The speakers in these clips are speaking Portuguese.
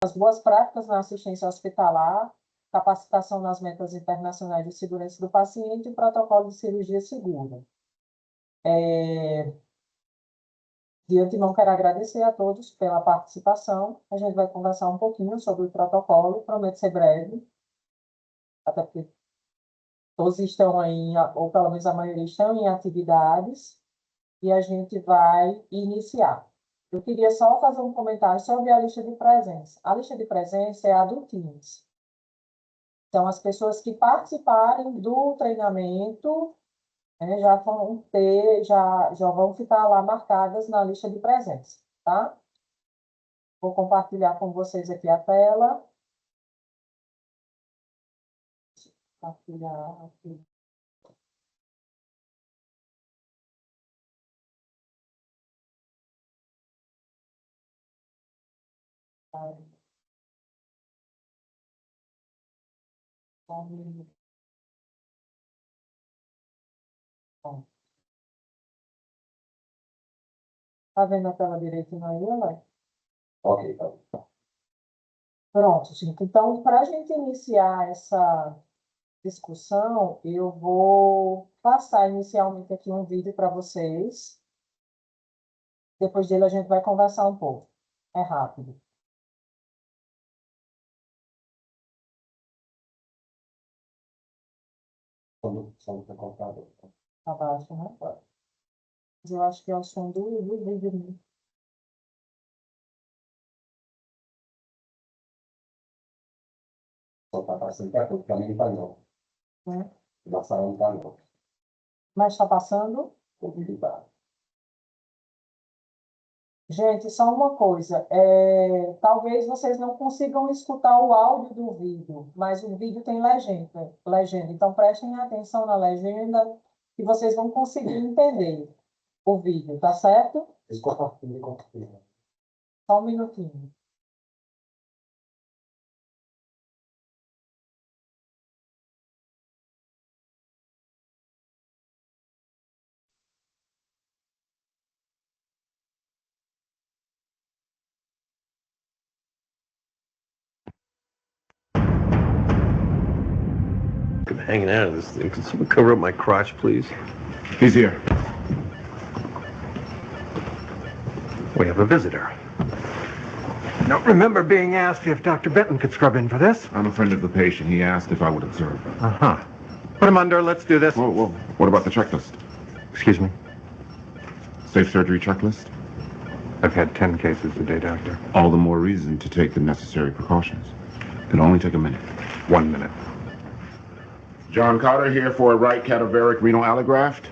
as boas práticas na assistência hospitalar, capacitação nas metas internacionais de segurança do paciente e protocolo de cirurgia segura. De antemão, quero agradecer a todos pela participação. A gente vai conversar um pouquinho sobre o protocolo, prometo ser breve, até porque todos estão aí, ou pelo menos a maioria estão em atividades, e a gente vai iniciar. Eu queria só fazer um comentário sobre a lista de presença. A lista de presença é a do Teams. Então, as pessoas que participarem do treinamento já vão ficar lá marcadas na lista de presença, tá? Vou compartilhar com vocês aqui a tela. Compartilhar aqui. Tá vendo a tela direitinho aí, né? Ok, tá. Pronto, gente. Então, para a gente iniciar essa discussão, eu vou passar inicialmente aqui um vídeo para vocês. Depois dele, a gente vai conversar um pouco. É rápido. Tá baixo, né? Mas eu acho que é o som do vídeo, né? Mas está passando? Gente, só uma coisa. Talvez vocês não consigam escutar o áudio do vídeo, mas o vídeo tem legenda. Então, prestem atenção na legenda que vocês vão conseguir entender o vídeo, tá certo? Só um minutinho. I'm hanging out of this thing. Can someone cover up my crotch, please? He's here. We have a visitor. Don't remember being asked if Dr. Benton could scrub in for this. I'm a friend of the patient. He asked if I would observe. Uh-huh. Put him under. Let's do this. Whoa, whoa. What about the checklist? Excuse me? Safe surgery checklist? I've had 10 cases today, Doctor. All the more reason to take the necessary precautions. It'll only take a minute. 1 minute. John Carter here for a right cadaveric renal allograft.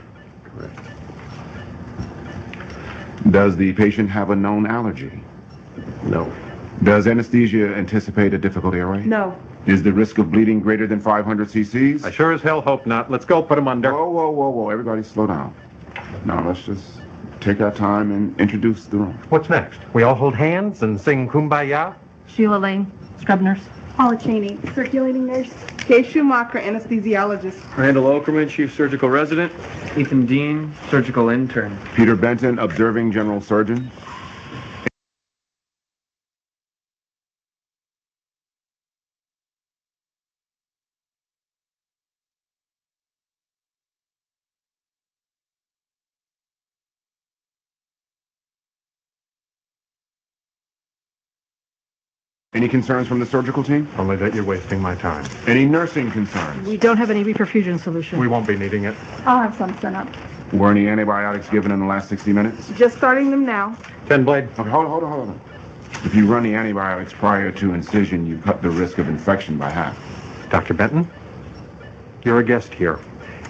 Correct. Does the patient have a known allergy? No. Does anesthesia anticipate a difficult airway? No. Is the risk of bleeding greater than 500 cc's? I sure as hell hope not. Let's go. Put him under. Whoa, whoa, whoa, whoa. Everybody slow down. Now, let's just take our time and introduce the room. What's next? We all hold hands and sing Kumbaya? Sheila Lane, scrub nurse. Paula Cheney, circulating nurse. Kay Schumacher, anesthesiologist. Randall Okerman, chief surgical resident. Ethan Dean, surgical intern. Peter Benton, observing general surgeon. Any concerns from the surgical team? Only that you're wasting my time. Any nursing concerns? We don't have any reperfusion solution. We won't be needing it. I'll have some sent up. Were any antibiotics given in the last 60 minutes? Just starting them now. 10 blade. Okay, hold on. If you run the antibiotics prior to incision, you cut the risk of infection by half. Dr. Benton, you're a guest here,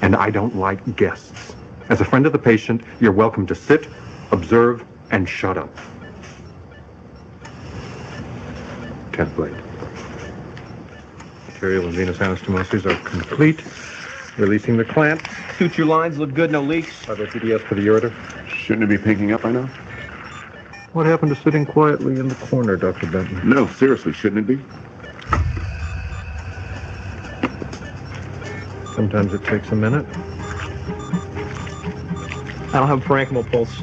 and I don't like guests. As a friend of the patient, you're welcome to sit, observe, and shut up. 10th blade. Arterial and venous anastomoses are complete. Releasing the clamp. Suture lines look good, no leaks. 5-OPDS for the ureter. Shouldn't it be picking up by now? What happened to sitting quietly in the corner, Dr. Benton? No, seriously, shouldn't it be? Sometimes it takes a minute. I don't have a parenchymal pulse.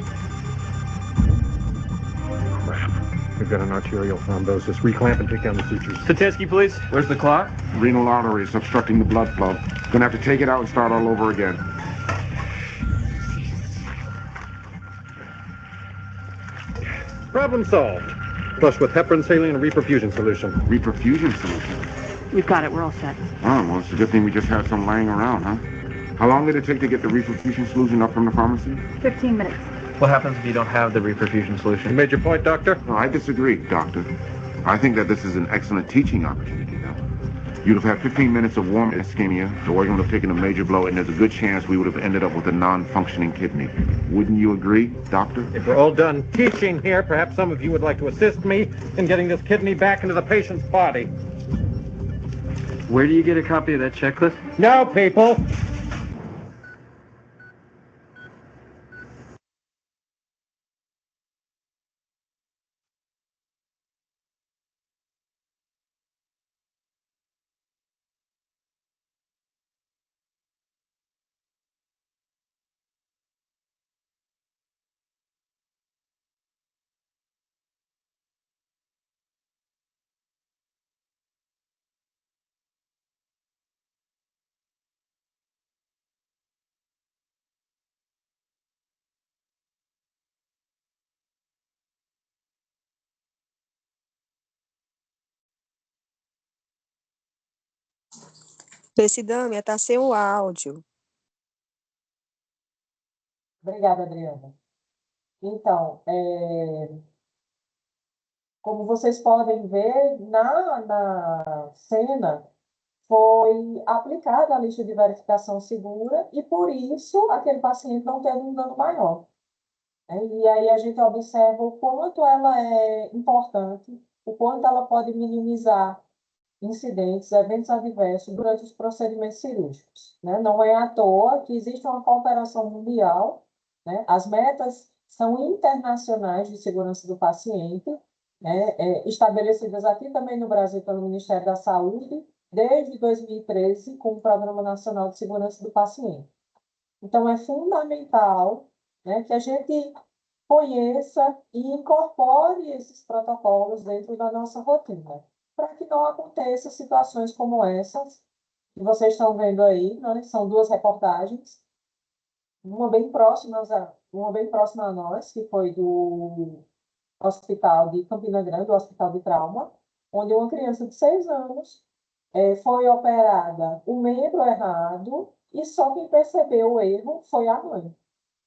Crap. We've got an arterial thrombosis. Reclamp and take down the sutures. Statinsky, please. Where's the clot? Renal artery is obstructing the blood flow. Gonna have to take it out and start all over again. Problem solved. Flush with heparin, saline, and reperfusion solution. Reperfusion solution. We've got it. We're all set. Oh, well, it's a good thing we just have some laying around, huh? How long did it take to get the reperfusion solution up from the pharmacy? 15 minutes. What happens if you don't have the reperfusion You solution? made your point, Doctor? No, I disagree, Doctor. I think that this is an excellent teaching opportunity now. You'd have had 15 minutes of warm ischemia, the organ would have taken a major blow, and there's a good chance we would have ended up with a non-functioning kidney. Wouldn't you agree, Doctor? If we're all done teaching here, perhaps some of you would like to assist me in getting this kidney back into the patient's body. Where do you get a copy of that checklist? Now, people! Presidâmia, está sem o áudio. Obrigada, Adriana. Então, como vocês podem ver, na cena foi aplicada a lista de verificação segura e, por isso, aquele paciente não teve um dano maior. E aí a gente observa o quanto ela é importante, o quanto ela pode minimizar incidentes, eventos adversos durante os procedimentos cirúrgicos. Não é à toa que existe uma cooperação mundial, as metas são internacionais de segurança do paciente, estabelecidas aqui também no Brasil pelo Ministério da Saúde, desde 2013, com o Programa Nacional de Segurança do Paciente. Então, é fundamental que a gente conheça e incorpore esses protocolos dentro da nossa rotina, para que não aconteçam situações como essas que vocês estão vendo aí, são duas reportagens, uma bem próxima a nós, que foi do Hospital de Campina Grande, do Hospital de Trauma, onde uma criança de 6 anos foi operada o membro errado e só quem percebeu o erro foi a mãe,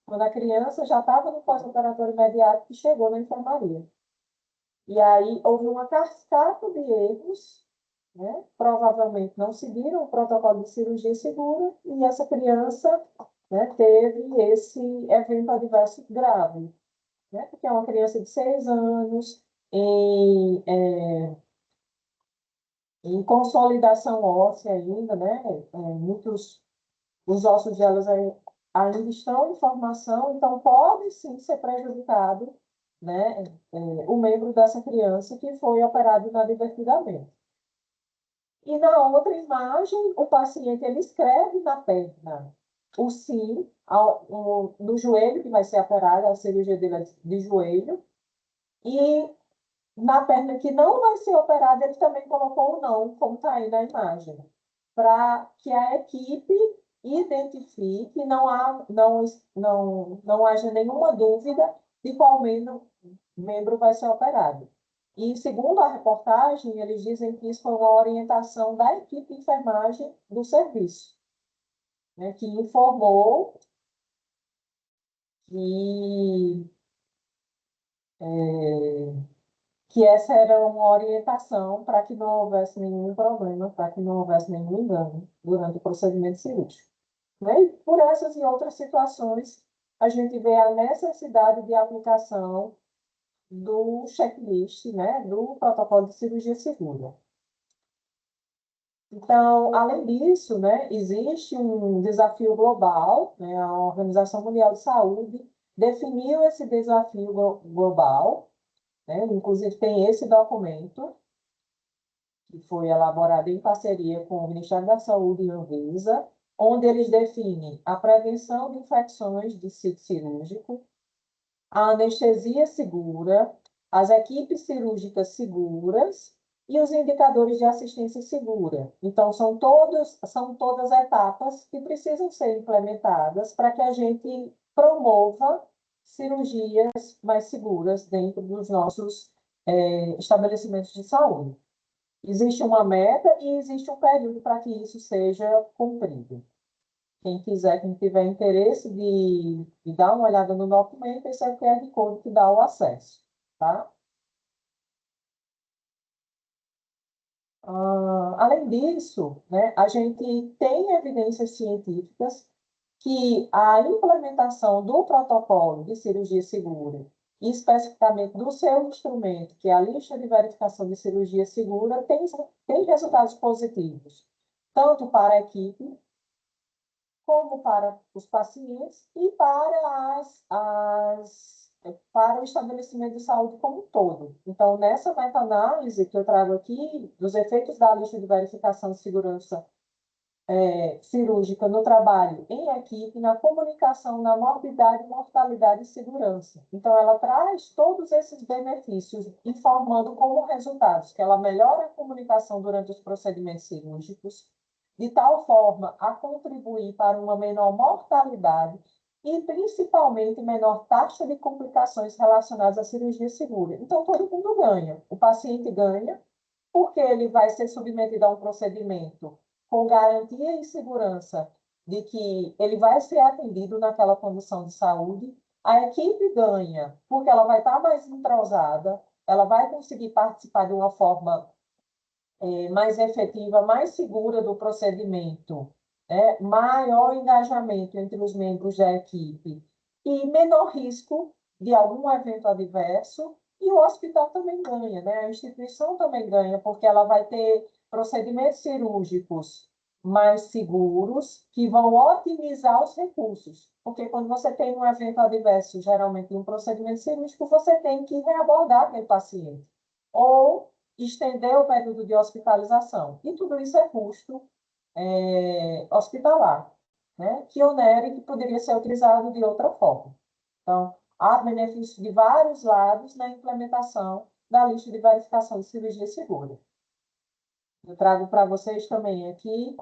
quando a criança já estava no pós-operatório imediato que chegou na enfermaria. E aí houve uma cascata de erros, provavelmente não seguiram o protocolo de cirurgia segura, e essa criança teve esse evento adverso grave, porque é uma criança de 6 anos, em consolidação óssea ainda, muitos os ossos delas ainda estão em formação, então pode sim ser prejudicado o membro dessa criança que foi operado inadvertidamente. E na outra imagem, o paciente ele escreve na perna o sim no joelho, que vai ser operado, a cirurgia dele é de joelho, e na perna que não vai ser operada, ele também colocou o não, como está aí na imagem, para que a equipe identifique, não haja nenhuma dúvida de qual membro vai ser operado. E, segundo a reportagem, eles dizem que isso foi uma orientação da equipe de enfermagem do serviço, que informou que essa era uma orientação para que não houvesse nenhum problema, para que não houvesse nenhum engano durante o procedimento cirúrgico. E por essas e outras situações, a gente vê a necessidade de aplicação do checklist, do protocolo de cirurgia segura. Então, além disso, existe um desafio global, a Organização Mundial de Saúde definiu esse desafio global, inclusive tem esse documento, que foi elaborado em parceria com o Ministério da Saúde e a Anvisa, onde eles definem a prevenção de infecções de sítio cirúrgico, a anestesia segura, as equipes cirúrgicas seguras e os indicadores de assistência segura. Então, são todas etapas que precisam ser implementadas para que a gente promova cirurgias mais seguras dentro dos nossos estabelecimentos de saúde. Existe uma meta e existe um período para que isso seja cumprido. Quem tiver interesse de dar uma olhada no documento, esse é o QR Code que dá o acesso, tá? Além disso, né, a gente tem evidências científicas que a implementação do protocolo de cirurgia segura, e especificamente do seu instrumento, que é a lista de verificação de cirurgia segura, tem resultados positivos, tanto para a equipe, como para os pacientes e para o estabelecimento de saúde como um todo. Então, nessa meta-análise que eu trago aqui, dos efeitos da lista de verificação de segurança cirúrgica no trabalho em equipe, na comunicação, na morbidade, mortalidade e segurança. Então, ela traz todos esses benefícios, informando como resultados que ela melhora a comunicação durante os procedimentos cirúrgicos, de tal forma a contribuir para uma menor mortalidade e, principalmente, menor taxa de complicações relacionadas à cirurgia segura. Então, todo mundo ganha. O paciente ganha, porque ele vai ser submetido a um procedimento com garantia e segurança de que ele vai ser atendido naquela condição de saúde. A equipe ganha, porque ela vai estar mais entrosada, ela vai conseguir participar de uma forma mais efetiva, mais segura do procedimento, né? Maior engajamento entre os membros da equipe e menor risco de algum evento adverso. E o hospital também ganha, né? A instituição também ganha, porque ela vai ter procedimentos cirúrgicos mais seguros, que vão otimizar os recursos. Porque quando você tem um evento adverso, geralmente um procedimento cirúrgico, você tem que reabordar aquele paciente. Ou estender o período de hospitalização. E tudo isso é custo hospitalar, né? Que onera e que poderia ser utilizado de outra forma. Então, há benefícios de vários lados na implementação da lista de verificação de cirurgia segura. Eu trago para vocês também aqui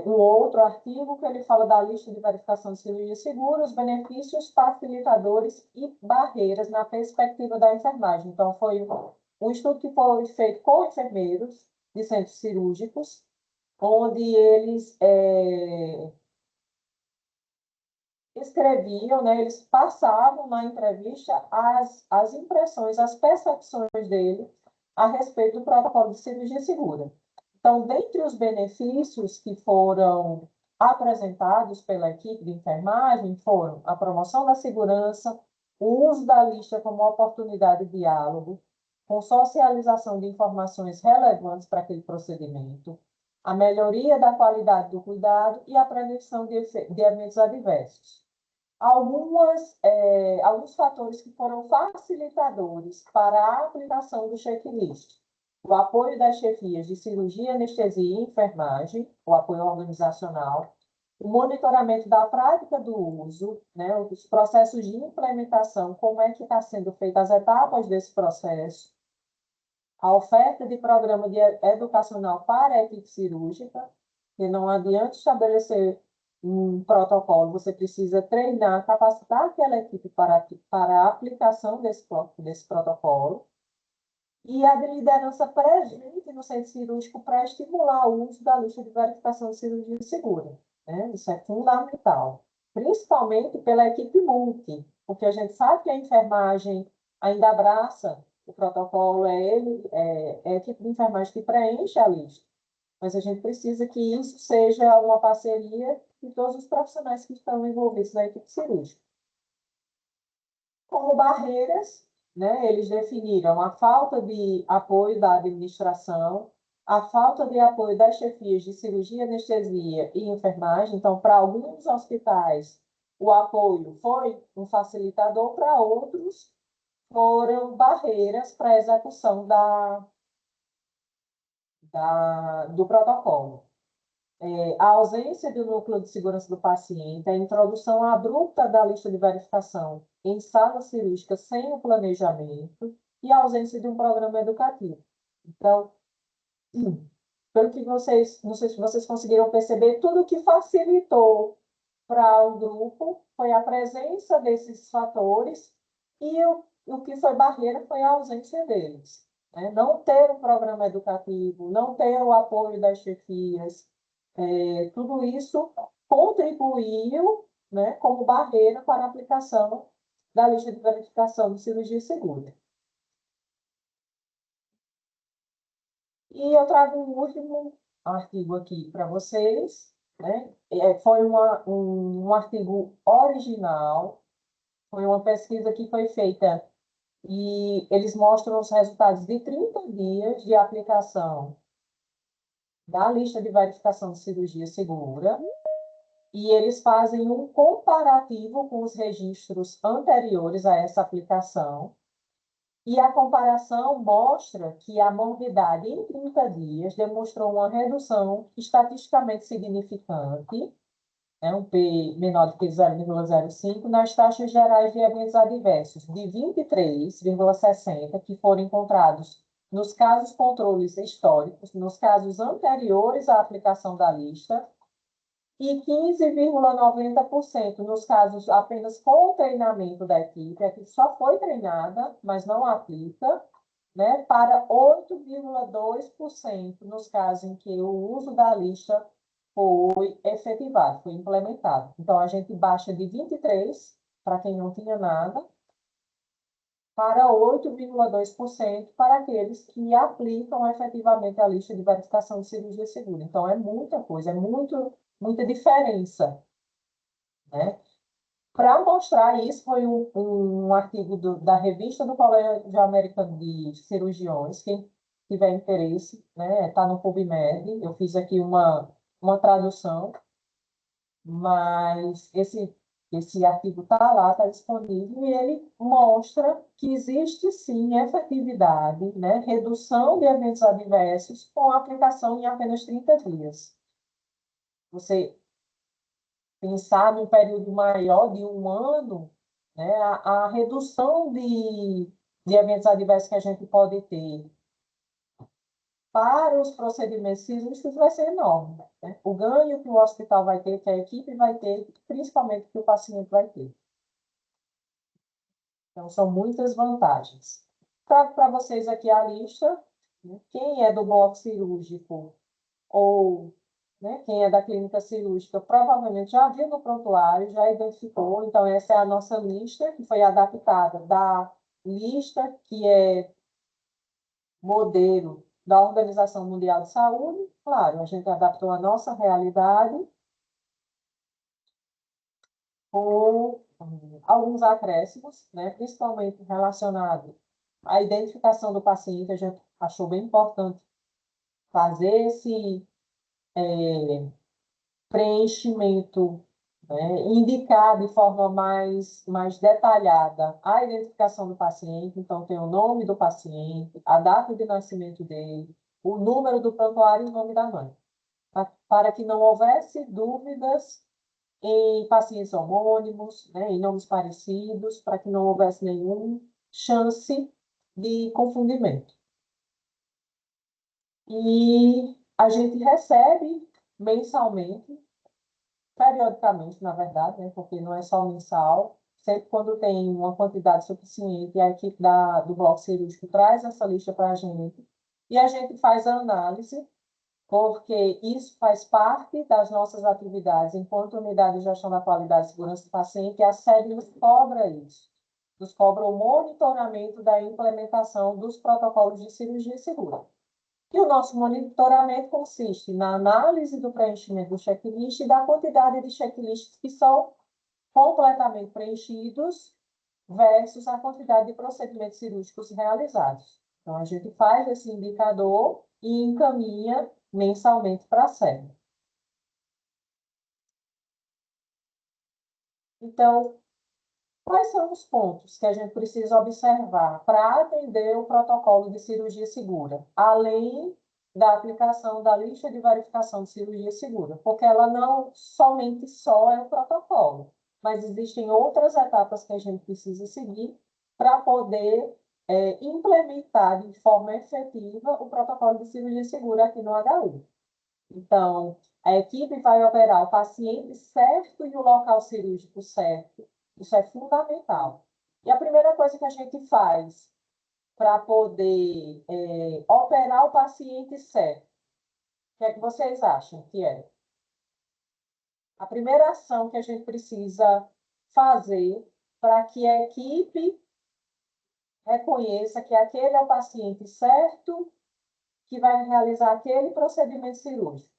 um outro artigo que ele fala da lista de verificação de cirurgia segura, os benefícios, facilitadores e barreiras na perspectiva da enfermagem. Então, foi um estudo que foi feito com enfermeiros de centros cirúrgicos, onde eles escreviam, né, eles passavam na entrevista as impressões, as percepções dele a respeito do protocolo de cirurgia segura. Então, dentre os benefícios que foram apresentados pela equipe de enfermagem, foram a promoção da segurança, o uso da lista como oportunidade de diálogo, com socialização de informações relevantes para aquele procedimento, a melhoria da qualidade do cuidado e a prevenção de eventos adversos. Alguns fatores que foram facilitadores para a aplicação do checklist: o apoio das chefias de cirurgia, anestesia e enfermagem, o apoio organizacional, o monitoramento da prática do uso, né, os processos de implementação, como é que está sendo feitas as etapas desse processo, a oferta de programa educacional para a equipe cirúrgica, que não adianta estabelecer um protocolo, você precisa treinar, capacitar aquela equipe para a aplicação desse protocolo, e a de liderança presente no centro cirúrgico para estimular o uso da lista de verificação de cirurgia segura, né? Isso é fundamental, principalmente pela equipe multi, porque a gente sabe que a enfermagem ainda abraça o protocolo, é a equipe de enfermagem que preenche a lista, mas a gente precisa que isso seja uma parceria de todos os profissionais que estão envolvidos na equipe cirúrgica. Como barreiras, né, eles definiram a falta de apoio da administração, a falta de apoio das chefias de cirurgia, anestesia e enfermagem. Então, para alguns hospitais, o apoio foi um facilitador, para outros foram barreiras para a execução do protocolo. A ausência do núcleo de segurança do paciente, a introdução abrupta da lista de verificação em sala cirúrgica sem o planejamento e a ausência de um programa educativo. Então, pelo que vocês, não sei se vocês conseguiram perceber, tudo que facilitou para o grupo foi a presença desses fatores e o que foi barreira foi a ausência deles. Né? Não ter um programa educativo, não ter o apoio das chefias, tudo isso contribuiu, né, como barreira para a aplicação da lista de verificação de cirurgia segura. E eu trago um último artigo aqui para vocês, né? Foi um artigo original, foi uma pesquisa que foi feita e eles mostram os resultados de 30 dias de aplicação da lista de verificação de cirurgia segura e eles fazem um comparativo com os registros anteriores a essa aplicação. E a comparação mostra que a morbidade em 30 dias demonstrou uma redução estatisticamente significante, um P menor do que 0,05, nas taxas gerais de eventos adversos, de 23,60, que foram encontrados nos casos controles históricos, nos casos anteriores à aplicação da lista, e 15,90% nos casos apenas com o treinamento da equipe, a equipe só foi treinada, mas não aplica, né, para 8,2% nos casos em que o uso da lista foi efetivado, foi implementado. Então, a gente baixa de 23, para quem não tinha nada, para 8,2% para aqueles que aplicam efetivamente a lista de verificação de cirurgia segura. Então, é muita coisa, muita diferença, né? Para mostrar isso, foi um artigo da revista do Colégio Americano de Cirurgiões, quem tiver interesse, né, está no PubMed, eu fiz aqui uma tradução, mas esse artigo está lá, está disponível, e ele mostra que existe sim efetividade, né, redução de eventos adversos com aplicação em apenas 30 dias. Você pensar num período maior de um ano, né, a redução de eventos adversos que a gente pode ter para os procedimentos cirúrgicos vai ser enorme. Né? O ganho que o hospital vai ter, que a equipe vai ter, principalmente que o paciente vai ter. Então, são muitas vantagens. Trago para vocês aqui a lista. Né? Quem é do bloco cirúrgico ou, né, quem é da clínica cirúrgica provavelmente já viu no prontuário, já identificou. Então, essa é a nossa lista, que foi adaptada da lista que é modelo da Organização Mundial de Saúde. Claro, a gente adaptou a nossa realidade com alguns acréscimos, né, principalmente relacionado à identificação do paciente. A gente achou bem importante fazer esse preenchimento, né, indicar de forma mais detalhada a identificação do paciente. Então, tem o nome do paciente, a data de nascimento dele, o número do prontuário e o nome da mãe, para que não houvesse dúvidas em pacientes homônimos, né, em nomes parecidos, para que não houvesse nenhuma chance de confundimento. E a gente recebe mensalmente, periodicamente, na verdade, né, porque não é só mensal, sempre quando tem uma quantidade suficiente, a equipe do bloco cirúrgico traz essa lista para a gente, e a gente faz a análise, porque isso faz parte das nossas atividades enquanto unidade de gestão da qualidade e segurança do paciente, e a SEB nos cobra isso, nos cobra o monitoramento da implementação dos protocolos de cirurgia segura. E o nosso monitoramento consiste na análise do preenchimento do checklist e da quantidade de checklists que são completamente preenchidos versus a quantidade de procedimentos cirúrgicos realizados. Então, a gente faz esse indicador e encaminha mensalmente para a SEB. Então, quais são os pontos que a gente precisa observar para atender o protocolo de cirurgia segura, além da aplicação da lista de verificação de cirurgia segura? Porque ela não somente só é o protocolo, mas existem outras etapas que a gente precisa seguir para poder implementar de forma efetiva o protocolo de cirurgia segura aqui no HU. Então, a equipe vai operar o paciente certo e o local cirúrgico certo. Isso é fundamental. E a primeira coisa que a gente faz para poder operar o paciente certo, o que é que vocês acham que é? A primeira ação que a gente precisa fazer para que a equipe reconheça que aquele é o paciente certo que vai realizar aquele procedimento cirúrgico.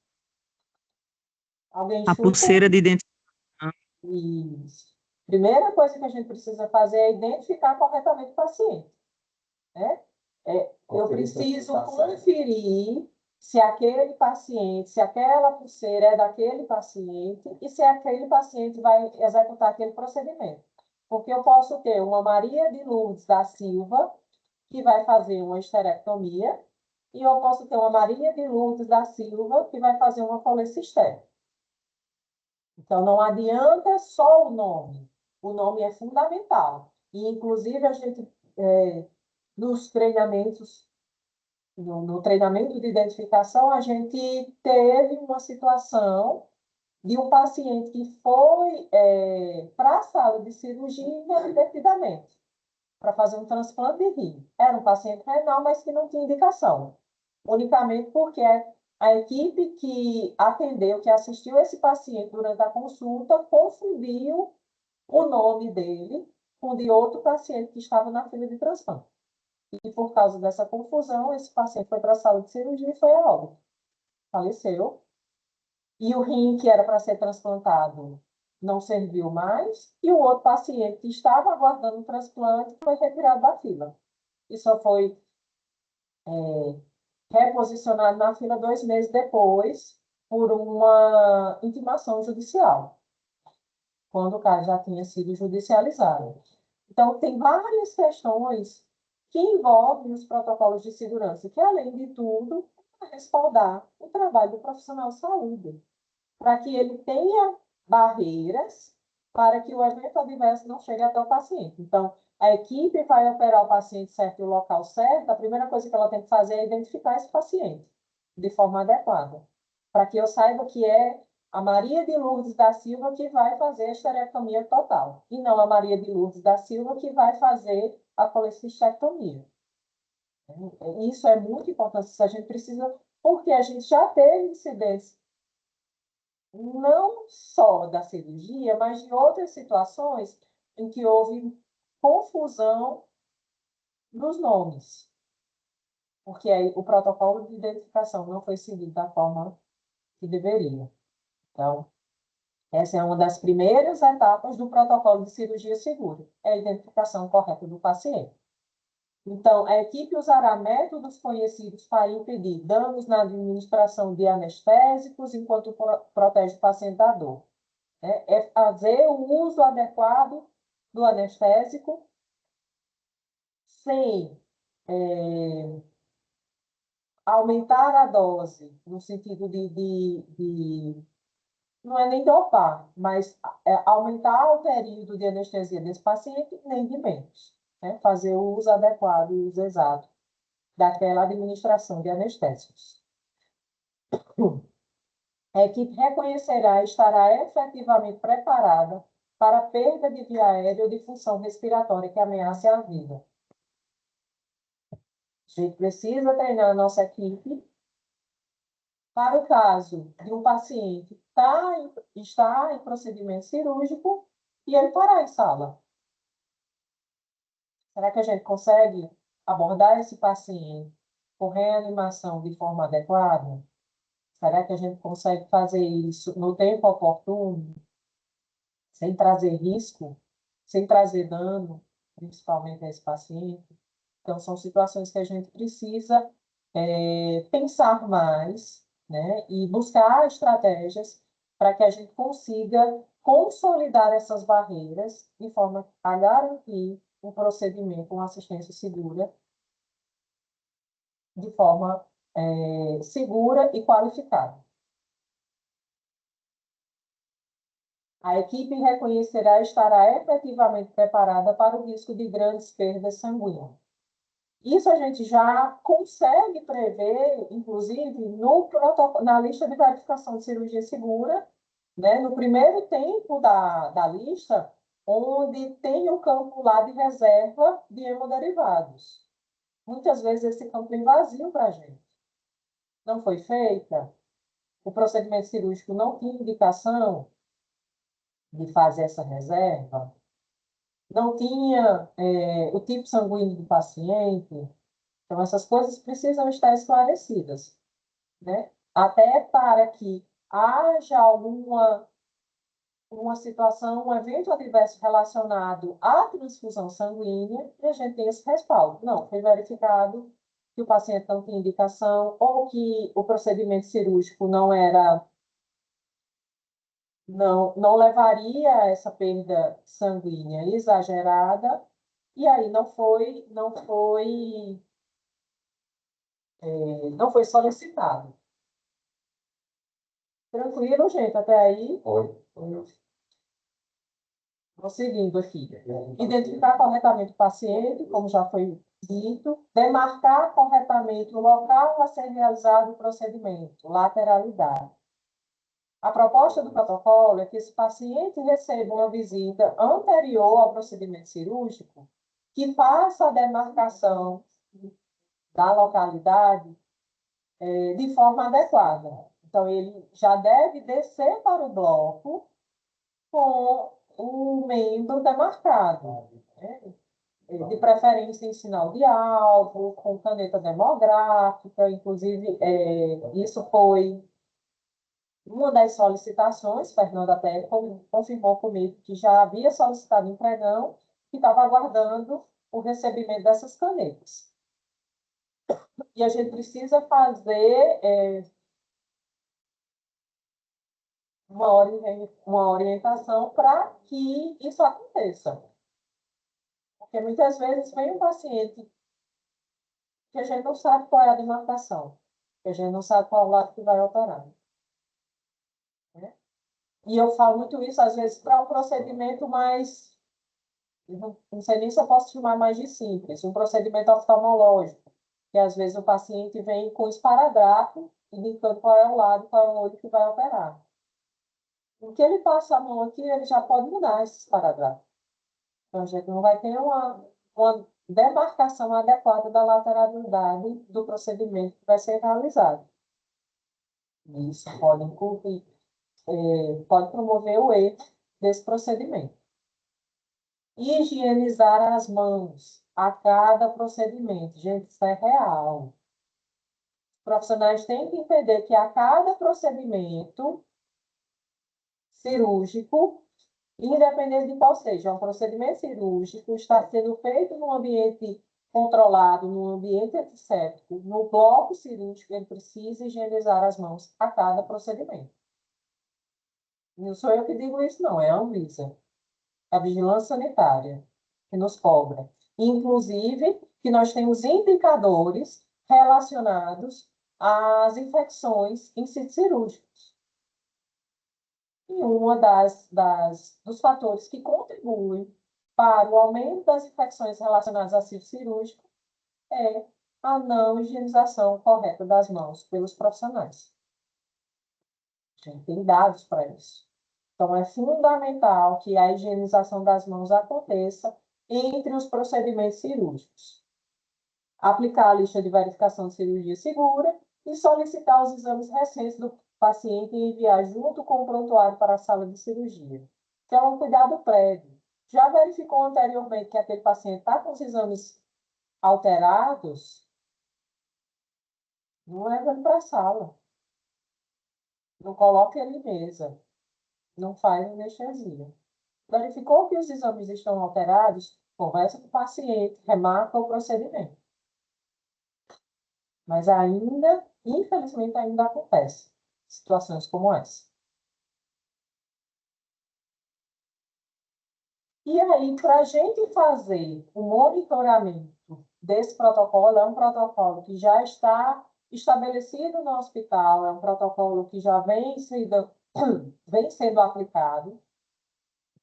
Alguém A chuta? pulseira de identificação. Isso. Primeira coisa que a gente precisa fazer é identificar corretamente o paciente, né? Eu preciso conferir se aquele paciente, se aquela pulseira é daquele paciente e se aquele paciente vai executar aquele procedimento. Porque eu posso ter uma Maria de Lourdes da Silva, que vai fazer uma esterectomia, e eu posso ter uma Maria de Lourdes da Silva, que vai fazer uma colecistectomia. Então, não adianta só o nome. O nome é fundamental. E, inclusive, a gente, nos treinamentos, no treinamento de identificação, a gente teve uma situação de um paciente que foi para a sala de cirurgia inadvertidamente, para fazer um transplante de rim. Era um paciente renal, mas que não tinha indicação. Unicamente porque a equipe que atendeu, que assistiu esse paciente durante a consulta, confundiu o nome dele com o de outro paciente que estava na fila de transplante. E por causa dessa confusão, esse paciente foi para a sala de cirurgia e foi a óbito. Faleceu. E o rim que era para ser transplantado não serviu mais, e o outro paciente que estava aguardando o transplante foi retirado da fila. E só foi reposicionado na fila 2 meses depois, por uma intimação judicial, quando o caso já tinha sido judicializado. Então, tem várias questões que envolvem os protocolos de segurança, que, além de tudo, respaldar o trabalho do profissional de saúde, para que ele tenha barreiras para que o evento adverso não chegue até o paciente. Então, a equipe vai operar o paciente certo e o local certo, a primeira coisa que ela tem que fazer é identificar esse paciente de forma adequada, para que eu saiba que é a Maria de Lourdes da Silva que vai fazer a esterectomia total, e não a Maria de Lourdes da Silva que vai fazer a colecistectomia. Isso é muito importante, a gente precisa, porque a gente já teve incidentes não só da cirurgia, mas de outras situações em que houve confusão nos nomes, porque aí o protocolo de identificação não foi seguido da forma que deveria. Então, essa é uma das primeiras etapas do protocolo de cirurgia segura, é a identificação correta do paciente. Então, a equipe usará métodos conhecidos para impedir danos na administração de anestésicos enquanto protege o paciente da dor. É fazer o uso adequado do anestésico sem aumentar a dose, no sentido não é nem dopar, mas aumentar o período de anestesia desse paciente, nem de menos. Fazer o uso adequado e o uso exato daquela administração de anestésicos. A equipe reconhecerá e estará efetivamente preparada para a perda de via aérea ou de função respiratória que ameace a vida. A gente precisa treinar a nossa equipe para o caso de um paciente estar em procedimento cirúrgico e ele parar em sala. Será que a gente consegue abordar esse paciente com reanimação de forma adequada? Será que a gente consegue fazer isso no tempo oportuno, sem trazer risco, sem trazer dano, principalmente a esse paciente? Então, são situações que a gente precisa pensar mais, né, e buscar estratégias para que a gente consiga consolidar essas barreiras de forma a garantir um procedimento, uma assistência segura, de forma segura e qualificada. A equipe reconhecerá e estará efetivamente preparada para o risco de grandes perdas sanguíneas. Isso a gente já consegue prever, inclusive, na lista de verificação de cirurgia segura, né? No primeiro tempo da lista, onde tem o campo lá de reserva de hemoderivados. Muitas vezes esse campo é vazio para a gente. Não foi feita, o procedimento cirúrgico não tinha indicação de fazer essa reserva, não tinha o tipo sanguíneo do paciente. Então, essas coisas precisam estar esclarecidas, né? Até para que haja alguma uma situação, um evento adverso relacionado à transfusão sanguínea, e a gente tem esse respaldo. Não, foi verificado que o paciente não tinha indicação ou que o procedimento cirúrgico não levaria a essa perda sanguínea exagerada, e aí não foi solicitado. Tranquilo, gente? Até aí? Oi. Vou seguindo aqui. Identificar corretamente o paciente, como já foi dito. Demarcar corretamente o local a ser realizado o procedimento, lateralidade. A proposta do protocolo é que esse paciente receba uma visita anterior ao procedimento cirúrgico que faça a demarcação da localidade de forma adequada. Então, ele já deve descer para o bloco com o membro demarcado, né? De preferência em sinal de alvo, com caneta demográfica, inclusive isso foi uma das solicitações. Fernanda até confirmou comigo que já havia solicitado em pregão e estava aguardando o recebimento dessas canetas. E a gente precisa fazer uma orientação para que isso aconteça. Porque muitas vezes vem um paciente que a gente não sabe qual é a demarcação, que a gente não sabe qual é o lado que vai operar, né? E eu falo muito isso, às vezes, para um procedimento mais, não sei nem se eu posso chamar mais de simples, um procedimento oftalmológico, que às vezes o paciente vem com esparadrapo, indicando qual é o lado, qual é o olho que vai operar. O que ele passa a mão aqui, ele já pode mudar esse esparadrapo. Então, a gente não vai ter uma demarcação adequada da lateralidade do procedimento que vai ser realizado. Isso pode promover o erro desse procedimento. Higienizar as mãos a cada procedimento. Gente, isso é real. Os profissionais têm que entender que a cada procedimento cirúrgico, independente de qual seja, um procedimento cirúrgico está sendo feito num ambiente controlado, num ambiente antisséptico, no bloco cirúrgico, ele precisa higienizar as mãos a cada procedimento. Não sou eu que digo isso, não, é a Anvisa, a Vigilância Sanitária, que nos cobra. Inclusive, que nós temos indicadores relacionados às infecções em sítios cirúrgicos. E uma dos fatores que contribuem para o aumento das infecções relacionadas a sítio cirúrgico é a não higienização correta das mãos pelos profissionais. A gente tem dados para isso. Então, é fundamental que a higienização das mãos aconteça entre os procedimentos cirúrgicos. Aplicar a lista de verificação de cirurgia segura e solicitar os exames recentes do paciente e enviar junto com o prontuário para a sala de cirurgia. Que é um cuidado prévio. Já verificou anteriormente que aquele paciente está com os exames alterados? Não leva ele para a sala. Não coloque ele em mesa. Não faz anestesia. Verificou que os exames estão alterados? Conversa com o paciente, remarca o procedimento. Mas ainda, infelizmente, ainda acontece situações como essa. E aí, para a gente fazer o monitoramento desse protocolo, é um protocolo que já está estabelecido no hospital, é um protocolo que já vem sendo aplicado.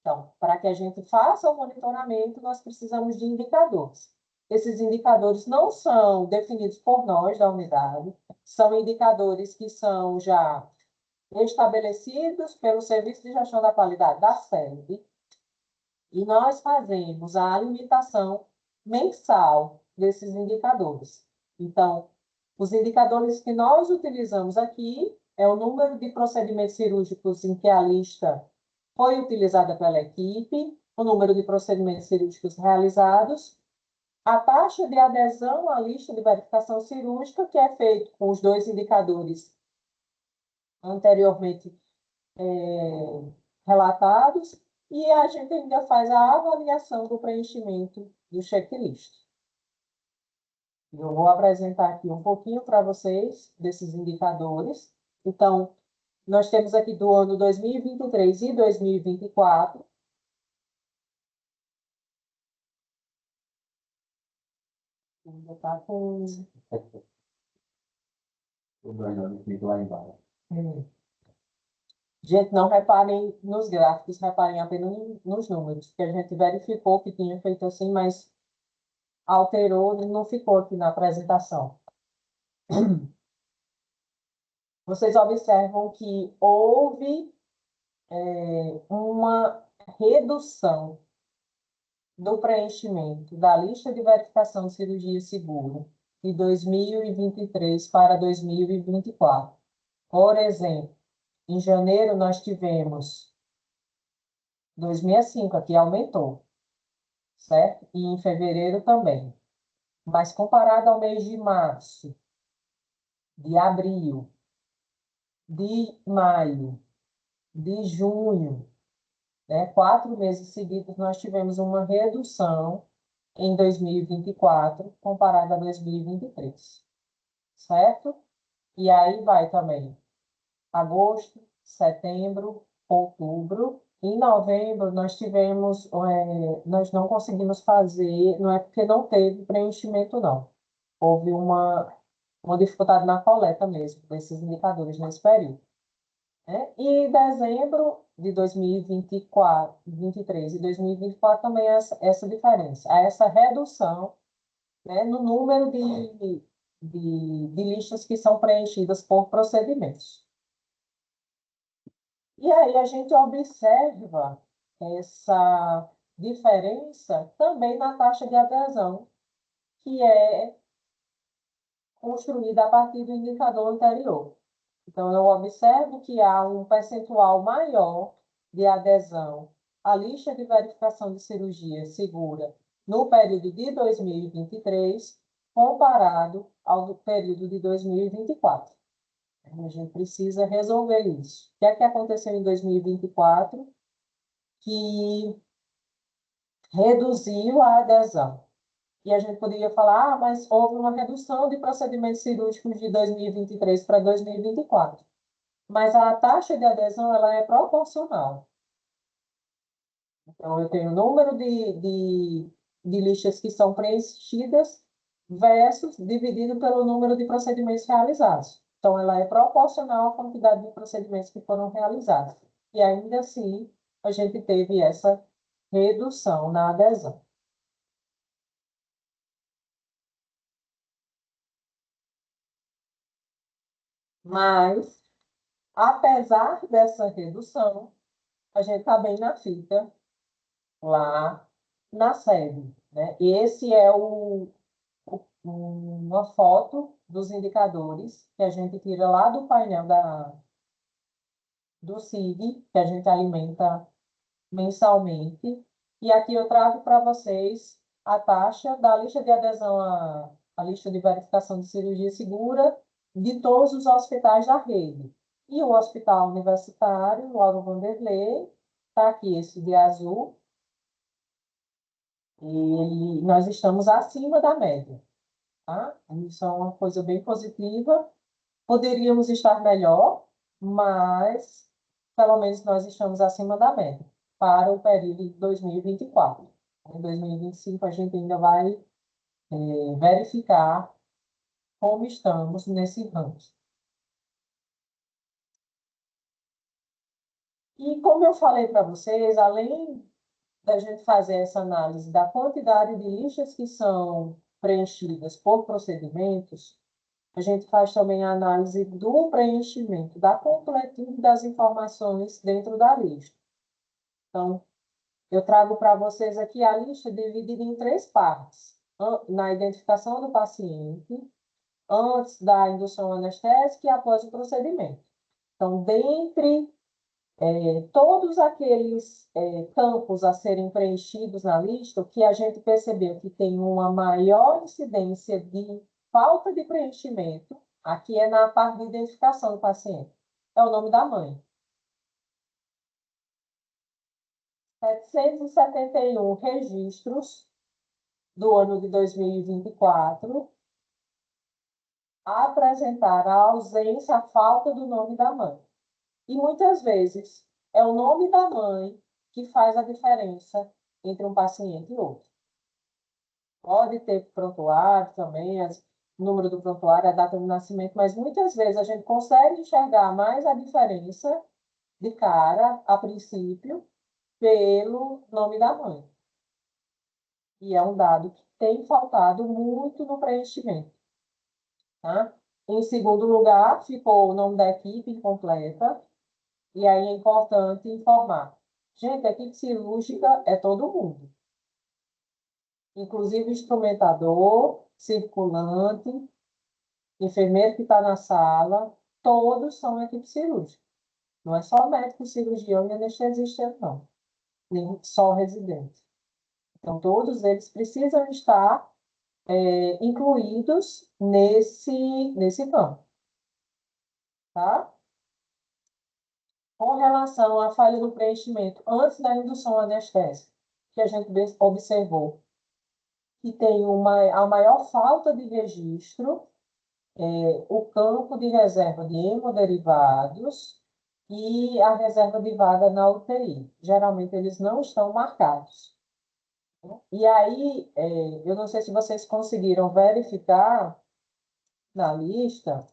Então, para que a gente faça o monitoramento, nós precisamos de indicadores. Esses indicadores não são definidos por nós da unidade, são indicadores que são já estabelecidos pelo Serviço de Gestão da Qualidade da SEB, e nós fazemos a limitação mensal desses indicadores. Então, os indicadores que nós utilizamos aqui é o número de procedimentos cirúrgicos em que a lista foi utilizada pela equipe, o número de procedimentos cirúrgicos realizados, a taxa de adesão à lista de verificação cirúrgica, que é feito com os dois indicadores anteriormente relatados, e a gente ainda faz a avaliação do preenchimento do checklist. Eu vou apresentar aqui um pouquinho para vocês desses indicadores. Então, nós temos aqui do ano 2023 e 2024. Ainda está com... O Bernardo fica lá embaixo. Gente, não reparem nos gráficos, reparem apenas nos números, porque a gente verificou que tinha feito assim, mas alterou e não ficou aqui na apresentação. Vocês observam que houve uma redução do preenchimento da lista de verificação de cirurgia segura de 2023 para 2024. Por exemplo, em janeiro nós tivemos 2.005, aqui aumentou, certo? E em fevereiro também. Mas comparado ao mês de março, de abril, de maio, de junho, 4 meses seguidos, nós tivemos uma redução em 2024 comparado a 2023, certo? E aí vai também agosto, setembro, outubro. Em novembro, nós tivemos, nós não conseguimos fazer, não é porque não teve preenchimento, não. Houve uma dificuldade na coleta mesmo, desses indicadores nesse período. E em dezembro de 2024, 2023 e 2024 também essa diferença, há essa redução, no número de listas que são preenchidas por procedimentos. E aí a gente observa essa diferença também na taxa de adesão, que é construída a partir do indicador anterior. Então, eu observo que há um percentual maior de adesão à lista de verificação de cirurgia segura no período de 2023, comparado ao período de 2024. A gente precisa resolver isso. O que é que aconteceu em 2024 que reduziu a adesão? E a gente poderia falar, mas houve uma redução de procedimentos cirúrgicos de 2023 para 2024. Mas a taxa de adesão ela é proporcional. Então, eu tenho o número de listas que são preenchidas versus dividido pelo número de procedimentos realizados. Então, ela é proporcional à quantidade de procedimentos que foram realizados. E ainda assim, a gente teve essa redução na adesão. Mas, apesar dessa redução, a gente está bem na fita lá na sede, E esse é uma foto dos indicadores que a gente tira lá do painel do CIG, que a gente alimenta mensalmente. E aqui eu trago para vocês a taxa da lista de adesão à lista de verificação de cirurgia segura de todos os hospitais da rede. E o Hospital Universitário, Lauro Vanderlei, está aqui esse de azul, e nós estamos acima da média. Tá? Isso é uma coisa bem positiva. Poderíamos estar melhor, mas pelo menos nós estamos acima da média para o período de 2024. Em 2025, a gente ainda vai verificar como estamos nesse ranking. E como eu falei para vocês, além da gente fazer essa análise da quantidade de listas que são preenchidas por procedimentos, a gente faz também a análise do preenchimento, da completude das informações dentro da lista. Então, eu trago para vocês aqui a lista dividida em 3 partes. Na identificação do paciente, antes da indução anestésica e após o procedimento. Então, dentre todos aqueles campos a serem preenchidos na lista, o que a gente percebeu que tem uma maior incidência de falta de preenchimento, aqui é na parte de identificação do paciente, é o nome da mãe. 771 registros do ano de 2024 apresentaram a ausência, a falta do nome da mãe. E muitas vezes é o nome da mãe que faz a diferença entre um paciente e outro. Pode ter prontuário também, o número do prontuário, a data de nascimento, mas muitas vezes a gente consegue enxergar mais a diferença de cara, a princípio, pelo nome da mãe. E é um dado que tem faltado muito no preenchimento. Tá? Em segundo lugar, ficou o nome da equipe incompleta. E aí é importante informar. Gente, a equipe cirúrgica é todo mundo. Inclusive instrumentador, circulante, enfermeiro que está na sala, todos são equipe cirúrgica. Não é só médico, cirurgião e anestesista, não. Nem só residente. Então, todos eles precisam estar incluídos nesse campo. Tá? Com relação à falha no preenchimento antes da indução anestésica, que a gente observou que tem a maior falta de registro, o campo de reserva de hemoderivados e a reserva de vaga na UTI. Geralmente, eles não estão marcados. E aí, eu não sei se vocês conseguiram verificar na lista,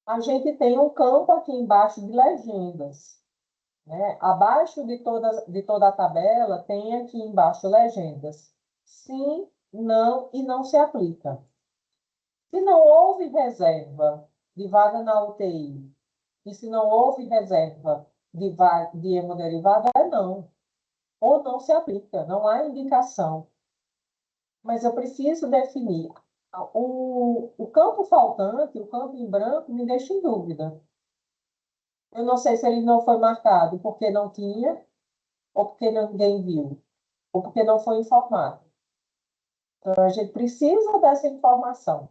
a gente tem um campo aqui embaixo de legendas. Né? Abaixo de toda a tabela, tem aqui embaixo legendas. Sim, não e não se aplica. Se não houve reserva de vaga na UTI e se não houve reserva de hemoderivado, é não. Ou não se aplica, não há indicação. Mas eu preciso definir. O campo faltante, o campo em branco, me deixa em dúvida. Eu não sei se ele não foi marcado porque não tinha, ou porque ninguém viu, ou porque não foi informado. Então, a gente precisa dessa informação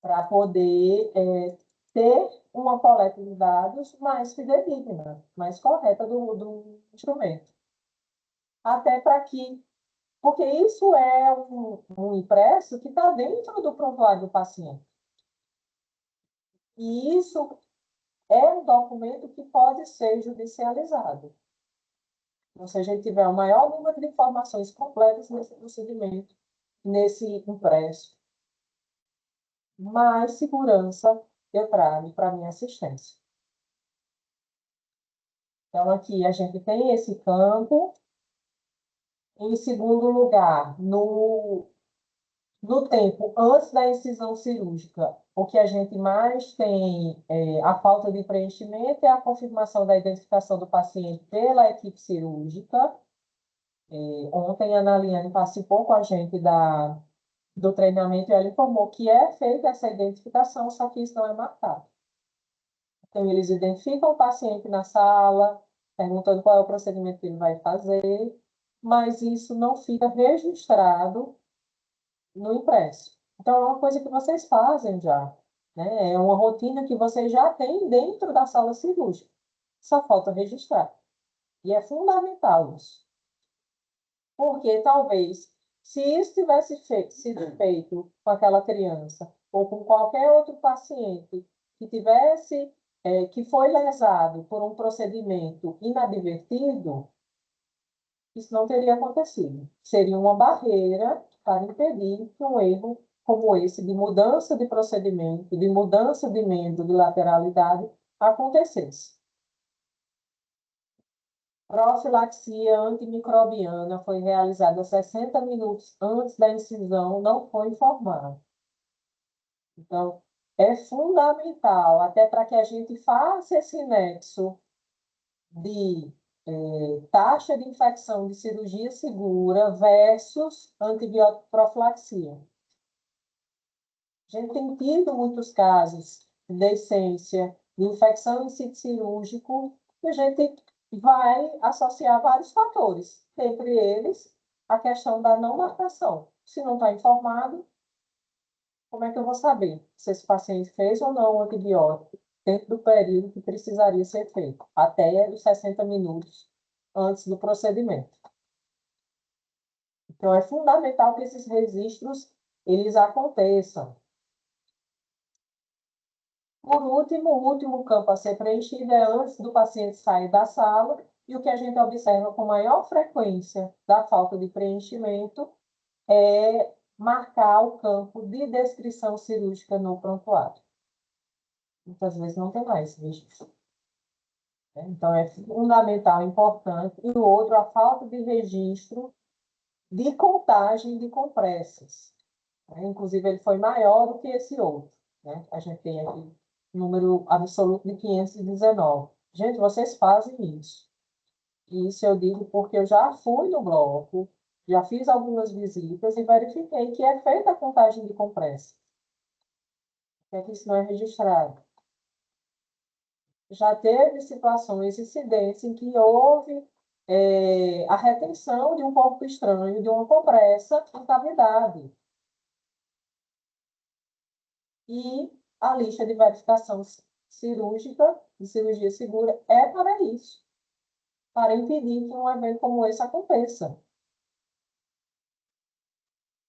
para poder ter uma coleta de dados mais fidedigna, mais correta do instrumento. Até para que... Porque isso é um impresso que está dentro do prontuário do paciente. E isso é um documento que pode ser judicializado. Então, se a gente tiver o maior número de informações completas nesse procedimento, nesse impresso, mais segurança eu trago para a minha assistência. Então, aqui a gente tem esse campo. Em segundo lugar, no tempo antes da incisão cirúrgica, o que a gente mais tem a falta de preenchimento é a confirmação da identificação do paciente pela equipe cirúrgica. Ontem a Ana Liane participou com a gente do treinamento e ela informou que é feita essa identificação, só que isso não é marcado. Então, eles identificam o paciente na sala, perguntando qual é o procedimento que ele vai fazer, mas isso não fica registrado no impresso. Então, é uma coisa que vocês fazem já, né? É uma rotina que vocês já têm dentro da sala cirúrgica. Só falta registrar. E é fundamental isso. Porque talvez, se isso tivesse sido feito com aquela criança ou com qualquer outro paciente que foi lesado por um procedimento inadvertido, isso não teria acontecido. Seria uma barreira para impedir que um erro como esse de mudança de procedimento, de mudança de membro, de lateralidade, acontecesse. Profilaxia antimicrobiana foi realizada 60 minutos antes da incisão, não foi informado. Então, é fundamental, até para que a gente faça esse nexo de taxa de infecção de cirurgia segura versus antibiótico profilaxia. A gente tem tido muitos casos de decência, de infecção em sítio cirúrgico, e a gente vai associar vários fatores, entre eles a questão da não marcação. Se não está informado, como é que eu vou saber se esse paciente fez ou não o antibiótico dentro do período que precisaria ser feito, até os 60 minutos antes do procedimento? Então, é fundamental que esses registros eles aconteçam. Por último, o último campo a ser preenchido é antes do paciente sair da sala, e o que a gente observa com maior frequência da falta de preenchimento é marcar o campo de descrição cirúrgica no prontuário. Muitas vezes não tem mais registro. Então, é fundamental, importante. E o outro, a falta de registro de contagem de compressas. Inclusive, ele foi maior do que esse outro. A gente tem aqui número absoluto de 519. Gente, vocês fazem isso. E isso eu digo porque eu já fui no bloco, já fiz algumas visitas e verifiquei que é feita a contagem de compressa. É que isso não é registrado. Já teve situações, incidentes em que houve a retenção de um corpo estranho, de uma compressa em cavidade. E a lista de verificação cirúrgica, de cirurgia segura, é para isso, para impedir que um evento como esse aconteça.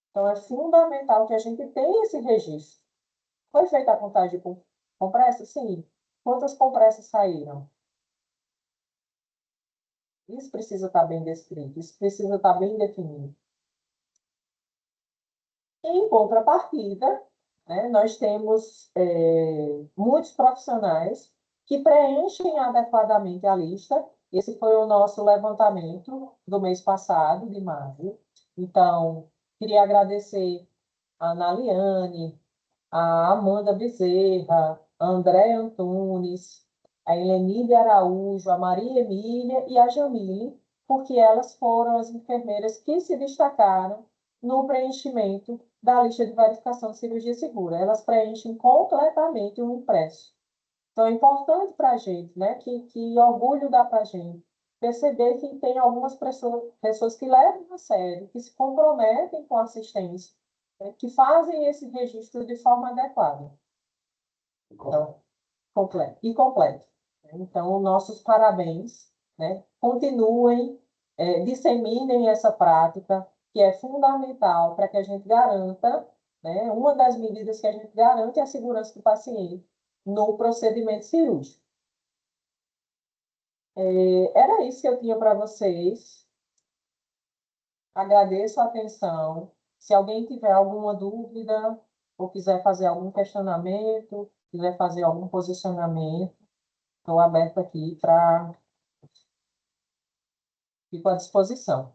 Então, é fundamental que a gente tenha esse registro. Foi feita a contagem de compressas? Sim. Quantas compressas saíram? Isso precisa estar bem descrito, isso precisa estar bem definido. Em contrapartida, nós temos muitos profissionais que preenchem adequadamente a lista. Esse foi o nosso levantamento do mês passado, de maio. Então, queria agradecer a Analiane, a Amanda Bezerra, a André Antunes, a Helenide Araújo, a Maria Emília e a Jamile, porque elas foram as enfermeiras que se destacaram no preenchimento da lista de verificação de cirurgia segura. Elas preenchem completamente o impresso. Então, é importante para a gente, que orgulho dá para a gente perceber que tem algumas pessoas que levam a sério, que se comprometem com a assistência, que fazem esse registro de forma adequada. Então, completo. Então, nossos parabéns, continuem, disseminem essa prática, que é fundamental para que a gente garanta, uma das medidas que a gente garante é a segurança do paciente no procedimento cirúrgico. Era isso que eu tinha para vocês. Agradeço a atenção. Se alguém tiver alguma dúvida ou quiser fazer algum questionamento, quiser fazer algum posicionamento, estou aberto aqui para... Fico à disposição.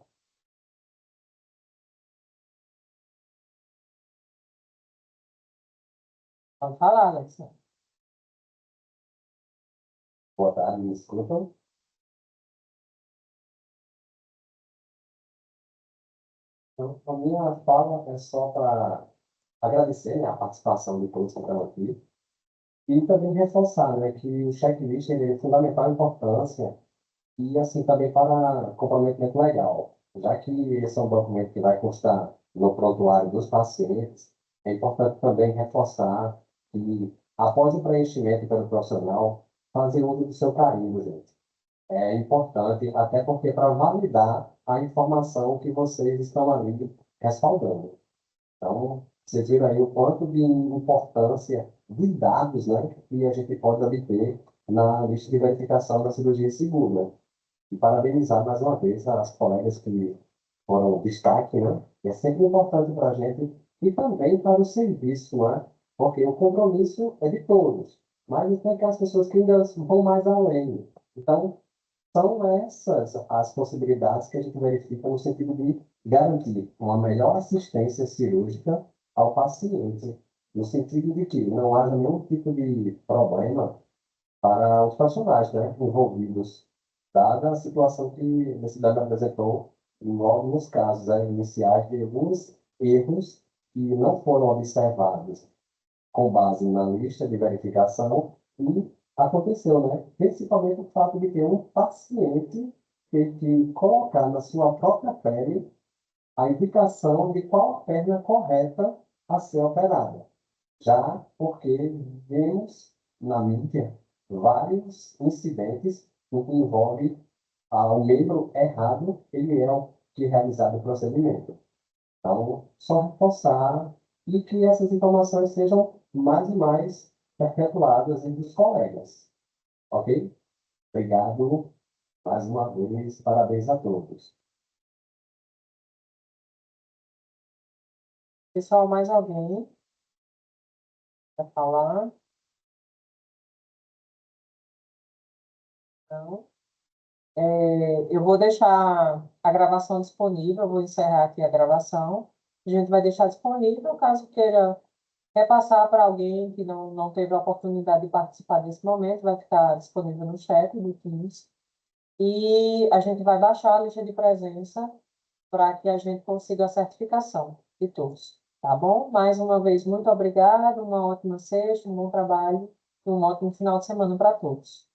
Pode falar, Alexandre. Boa tarde, me escutam? Então, a minha fala é só para agradecer, a participação de todos que estão aqui e também reforçar, que o checklist ele é de fundamental importância e, assim, também para comprometimento legal, já que esse é um documento que vai constar no prontuário dos pacientes, é importante também reforçar que, após o preenchimento pelo profissional, fazer uso do seu carimbo, gente. É importante, até porque para validar a informação que vocês estão ali respaldando. Então, você tira aí o quanto de importância de dados, que a gente pode obter na lista de verificação da cirurgia segura. E parabenizar mais uma vez as colegas que foram destaque, É sempre importante para a gente e também para o serviço, né? Porque o compromisso é de todos, mas tem aquelas pessoas que ainda vão mais além. Então, são essas as possibilidades que a gente verifica no sentido de garantir uma melhor assistência cirúrgica ao paciente, no sentido de que não haja nenhum tipo de problema para os profissionais, né, envolvidos, dada a situação que a cidade apresentou logo nos casos, né, iniciais de alguns erros que não foram observados com base na lista de verificação e aconteceu, né? Principalmente o fato de ter um paciente ter que colocar na sua própria pele a indicação de qual a perna correta a ser operada. Já porque vemos na mídia vários incidentes em que envolve o membro errado, ele é o que realizado o procedimento. Então, só reforçar e que essas informações sejam mais e mais perpetuadas entre os colegas. Ok? Obrigado mais uma vez. Parabéns a todos. Pessoal, mais alguém quer falar? Não? Eu vou deixar a gravação disponível, eu vou encerrar aqui a gravação. A gente vai deixar disponível, caso queira repassar para alguém que não teve a oportunidade de participar desse momento, vai ficar disponível no chat do Teams. E a gente vai baixar a lista de presença para que a gente consiga a certificação de todos. Tá bom? Mais uma vez, muito obrigada, uma ótima sexta, um bom trabalho e um ótimo final de semana para todos.